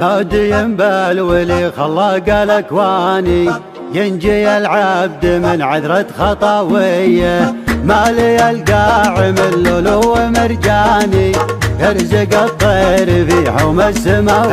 بادي بالولي خلاق الاكواني، ينجي العبد من عذرة خطاويه، مالي القاع من لولو ومرجاني، يرزق الطير في حوم السماء.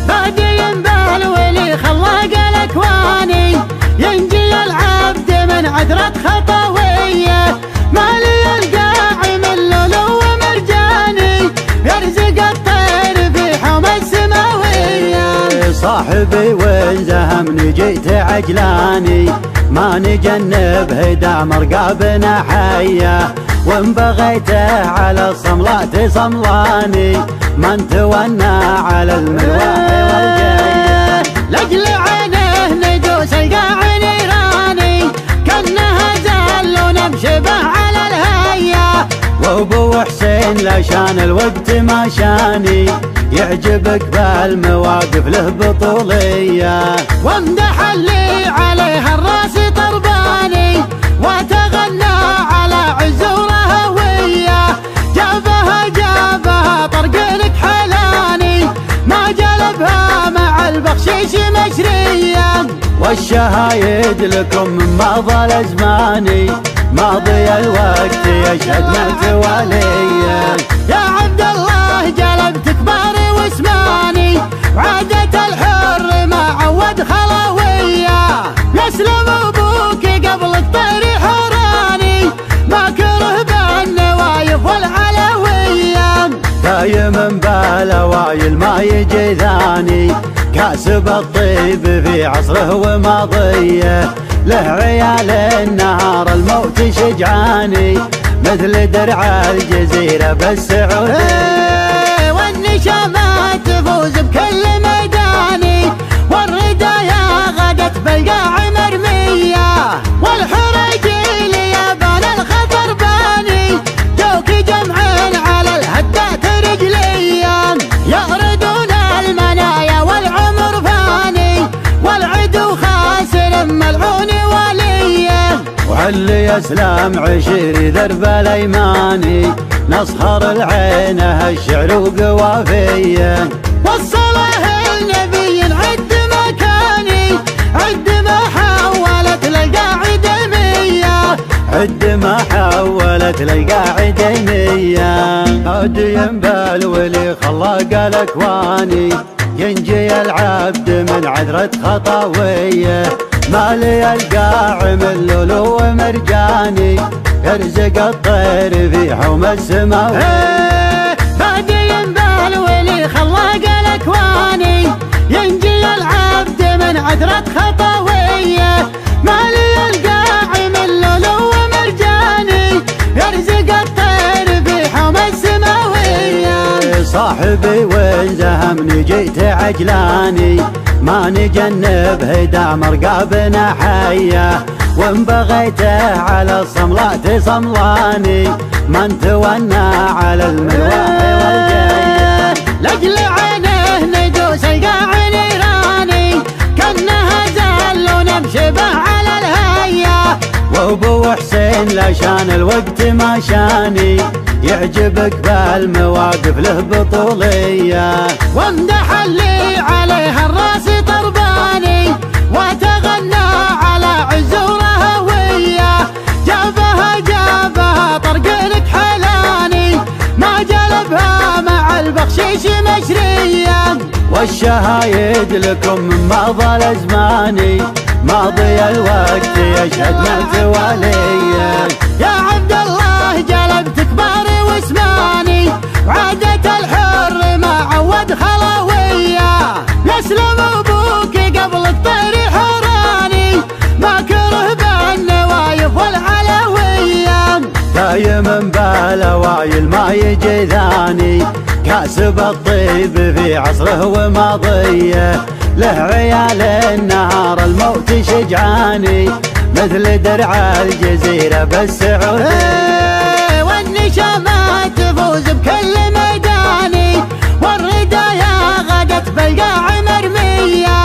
بادي بالولي خلاق الاكواني، ينجي العبد من عذرة خطاويه، مالي القاع من لولو ومرجاني، يرزق الطير في حوم السماويه. صاحبي وين زهمني جيت عجلاني، ما نجنب هدا مرقابنا حيه، وان بغيته على الصملات صملاني، ما نتونى على المرواح والجايه. لاجل عينه ندوس القاع نيراني، كانها زال ونمشي به على الهيه. وابو حسين لشان الوقت ما شاني، يعجبك بالمواقف له بطوليه، وامدح اللي عليها الراس طرباني، وتغنى على عزوره وياه. جابها طرقلك حلاني، ما جلبها مع البخشيش مشريه. والشهايد لكم من ماضى الازماني، ماضي الوقت يشهد متواليه. يا عبد الله جلبت كباري واسماني، وعادة الحر ما عود خلاويه. يسلم ابوك قبل الطير حراني، ما كره بالنوايف والعلويه. دايما بالاوايل ما يجي ثاني، كاسب الطيب في عصره وماضيه، له عيال النهار الموت شجعاني، مثل درع الجزيرة بالسعود. والنشامات تفوز بكل ميداني، والردايا غدت بالقاع مرمية، والحريجيل يابان الخطر باني، جوك جمعين على الهدات رجليا. يأردون المنايا والعمر فاني، والعدو خاسر ملعون وليه. وعلي اسلام عشيري درب الايماني، نصهر العينه الشعر وقوافيه. وصله النبي عد مكاني، عد ما حولت للقاعدة مية، عد ما حولت للقاعدة مية. هادي بالولي خلاق الاكواني، ينجي العبد من عذرة خطاويه، مالي القاع من لولو ومرجاني، يرزق الطير في حوم السماء. بادي بالولي خلاق الاكواني، ينجي العبد من عذرة خطاويه، مالي القاع من لولو ومرجاني، يرزق الطير في حوم السماويه. صاحبي وين زهمني جيت عجلاني، ما نجنب هدا مرقابنا حيه، وان بغيته على الصملات صملاني، ما نتونى على المرواح والجايه. لاجل عينه ندوس القاع نيراني، كانها زال ونمشي به على الهيه. وابو حسين لشان الوقت ما شاني، يعجبك بالمواقف له بطوليه، وامدح اللي عليها الراس طرباني، وتغنى على عزوره وياه. جابها طرقلك حلاني، ما جلبها مع البخشيش مشريه. والشهايد لكم من ماضى الازماني، ماضي الوقت يشهد متواليه. يا عبد الله جلبت كباري واسماني، وعادة الحر ما عود خلاويه. يسلم ابوك قبل الطير حراني، ما كره بالنوايف والعلويه. دايما بالاوايل ما يجي ثاني، كاسب الطيب في عصره وماضيه، له عيال النهار الموت شجعاني، مثل درع الجزيرة بالسعود. والنشامات تفوز بكل ميداني، والردايا غدت بالقاع مرمية،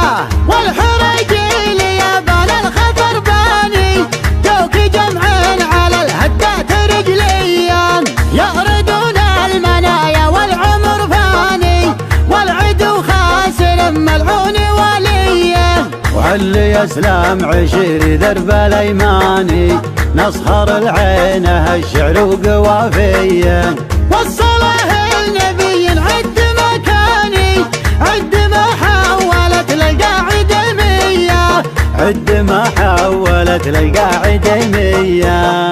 والحريجيل يابان الخطر باني، جوك جمعين على الهدات رجليا. يأردون المنايا والعمر فاني، والعدو ملعون وليه. وعلي يسلم عشيري درب الايماني نصهر العينه الشعر وقوافيه. وصله النبي عد مكاني عد ما حولت للقاعدة مية عد ما حولت للقاعدة مية.